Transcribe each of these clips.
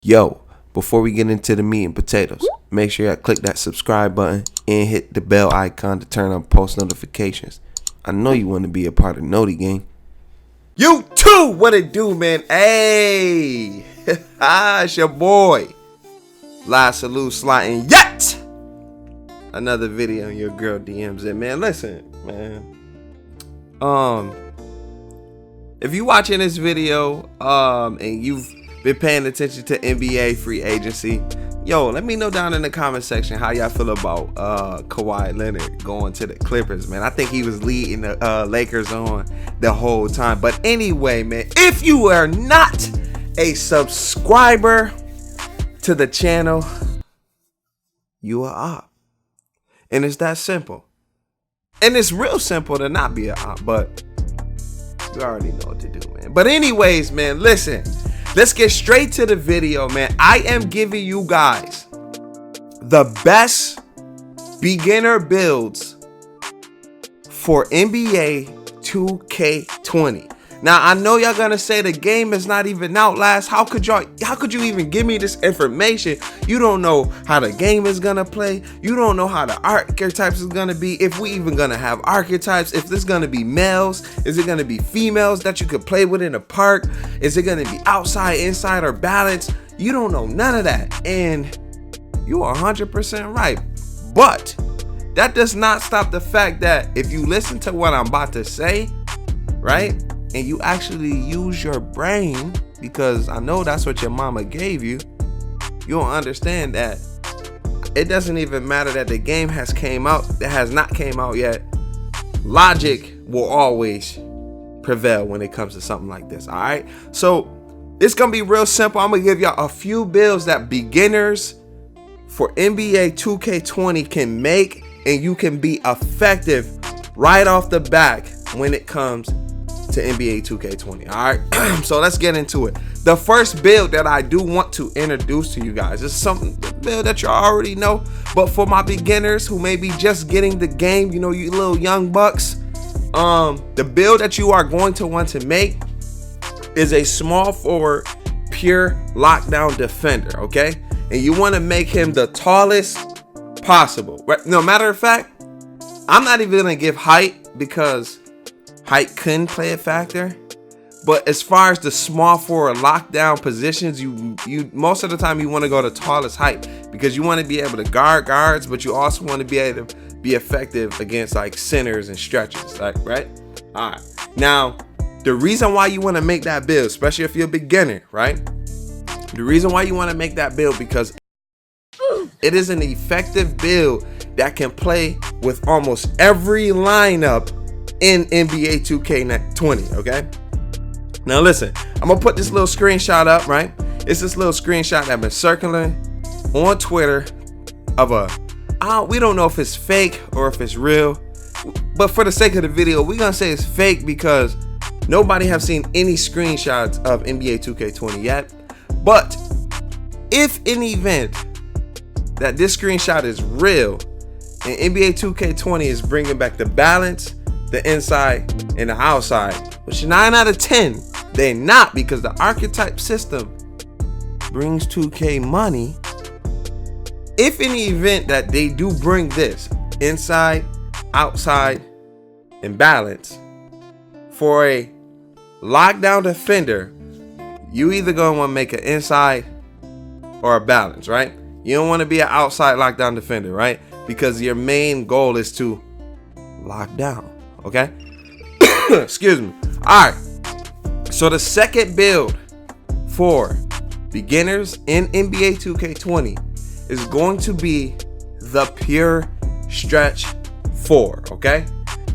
Yo, before we get into the meat and potatoes, make sure you click that subscribe button and hit the bell icon to turn on post notifications. I know you want to be a part of Noti Gang. You too! What it do, man? Hey! It's your boy. Live salute sliding yet! Another video on your girl DMs it, man. Listen, man. If you watching this video, and you've been paying attention to NBA free agency, yo, let me know down in the comment section how y'all feel about Kawhi Leonard going to the Clippers, man. I think he was leading the Lakers on the whole time. But anyway, man, if you are not a subscriber to the channel, you are up. And it's that simple. And it's real simple to not be a op, but you already know what to do, man. But anyways, man, listen. Let's get straight to the video, man. I am giving you guys the best beginner builds for NBA 2K20. Now, I know y'all gonna say the game is not even out, Last. How could you even give me this information? You don't know how the game is gonna play. You don't know how the archetypes is gonna be. If we even gonna have archetypes. If there's gonna be males. Is it gonna be females that you could play with in the park? Is it gonna be outside, inside, or balanced? You don't know none of that. And you are 100% right. But that does not stop the fact that if you listen to what I'm about to say, right? And you actually use your brain, because I know that's what your mama gave you, you'll understand that it doesn't even matter that the game has not came out yet. Logic will always prevail when it comes to something like this. All right, so it's gonna be real simple. I'm gonna give y'all a few builds that beginners for NBA 2K20 can make, and you can be effective right off the back when it comes to NBA 2K20. All right, so let's get into it. The first build that I do want to introduce to you guys is something build that you already know, but for my beginners who may be just getting the game, you know, you little young bucks, the build that you are going to want to make is a small forward pure lockdown defender. Okay, and you want to make him the tallest possible, right? No, matter of fact, I'm not even gonna give height because height couldn't play a factor. But as far as the small forward lockdown positions, you most of the time you want to go the tallest height, because you want to be able to guard guards, but you also want to be able to be effective against like centers and stretches, like, right? All right. Now, the reason why you want to make that build, especially if you're a beginner, right? The reason why you want to make that build, because it is an effective build that can play with almost every lineup in NBA 2K20, okay? Now listen, I'm gonna put this little screenshot up, right? It's this little screenshot that been circling on Twitter of we don't know if it's fake or if it's real, but for the sake of the video, we're gonna say it's fake because nobody have seen any screenshots of NBA 2K20 yet. But if in the event that this screenshot is real and NBA 2K20 is bringing back the balance, the inside and the outside, which 9 out of 10 they're not, because the archetype system brings 2K money. If in the event that they do bring this inside, outside, and balance for a lockdown defender, you either gonna want to make an inside or a balance, right? You don't want to be an outside lockdown defender, right? Because your main goal is to lock down. Okay. Excuse me. All right. So the second build for beginners in NBA 2K20 is going to be the pure stretch 4. Okay.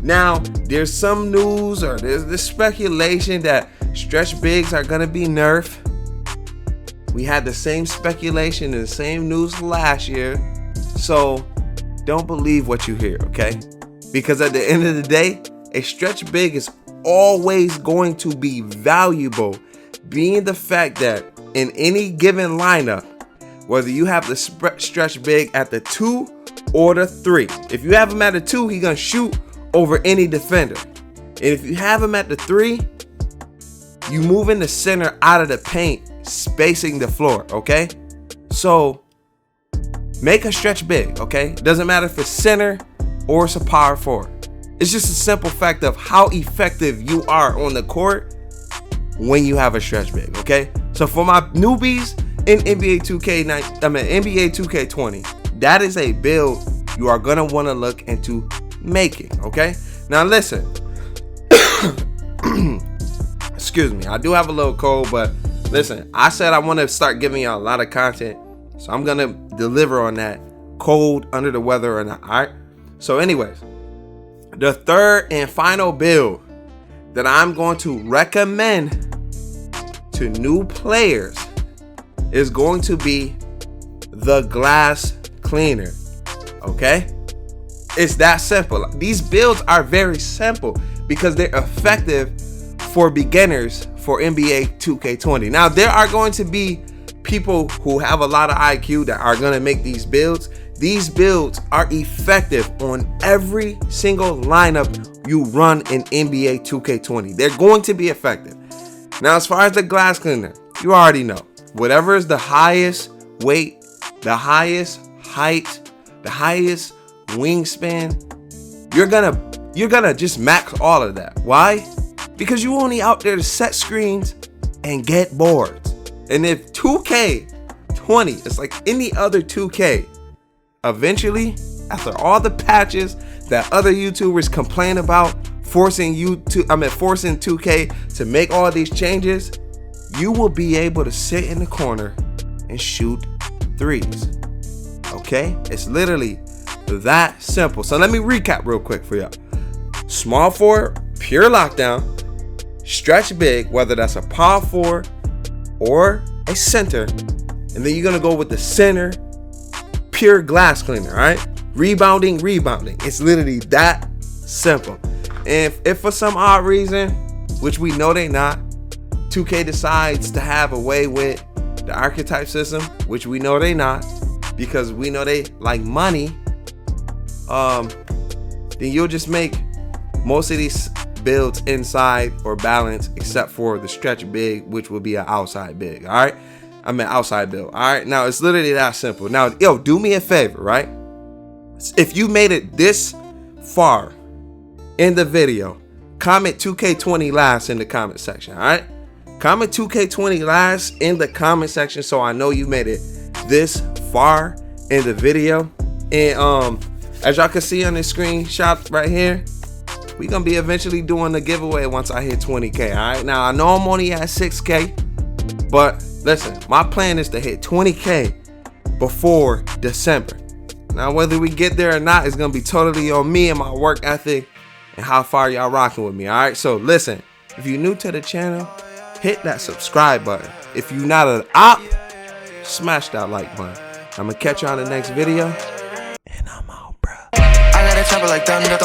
Now there's some news, or there's this speculation that stretch bigs are gonna be nerfed. We had the same speculation and the same news last year. So don't believe what you hear. Okay. Because at the end of the day, a stretch big is always going to be valuable, being the fact that in any given lineup, whether you have the stretch big at the 2 or the 3, if you have him at the 2, he's going to shoot over any defender. And if you have him at the 3, you move in the center out of the paint spacing the floor, okay? So make a stretch big, okay? Doesn't matter if it's center or it's a power forward. It's just a simple fact of how effective you are on the court when you have a stretch big, okay? So for my newbies in NBA 2K20, that is a build you are gonna want to look into making, okay? Now listen, excuse me, I do have a little cold, but listen, I said I want to start giving y'all a lot of content, so I'm gonna deliver on that, cold, under the weather or not. All right, so anyways, the third and final build that I'm going to recommend to new players is going to be the glass cleaner, okay? It's that simple. These builds are very simple because they're effective for beginners for NBA 2K20. Now, there are going to be people who have a lot of IQ that are going to make these builds. These builds are effective on every single lineup you run in NBA 2K20. They're going to be effective. Now, as far as the glass cleaner, you already know. Whatever is the highest weight, the highest height, the highest wingspan, you're gonna just max all of that. Why? Because you only out there to set screens and get boards. And if 2K20 is like any other 2K, eventually, after all the patches that other YouTubers complain about, forcing 2K to make all these changes, you will be able to sit in the corner and shoot threes. Okay? It's literally that simple. So let me recap real quick for y'all. Small forward, pure lockdown. Stretch big, whether that's a power forward or a center. And then you're going to go with the center, pure glass cleaner, all right? Rebounding. It's literally that simple. And if for some odd reason, which we know they not, 2K decides to have a way with the archetype system, which we know they not, because we know they like money, then you'll just make most of these builds inside or balance, except for the stretch big, which will be an outside big. All right, I mean outside build. All right, now it's literally that simple. Now, yo, do me a favor, right? If you made it this far in the video, comment 2K20 last in the comment section. All right, comment 2K20 last in the comment section so I know you made it this far in the video. And as y'all can see on this screenshot right here, we're gonna be eventually doing the giveaway once I hit 20K. All right, now I know I'm only at 6K, but listen, my plan is to hit 20K before December. Now, whether we get there or not is gonna be totally on me and my work ethic and how far y'all rocking with me. All right, so listen, if you're new to the channel, hit that subscribe button. If you're not an op, smash that like button. I'm gonna catch you on the next video, and I'm out, bro. I got a chopper like thunder.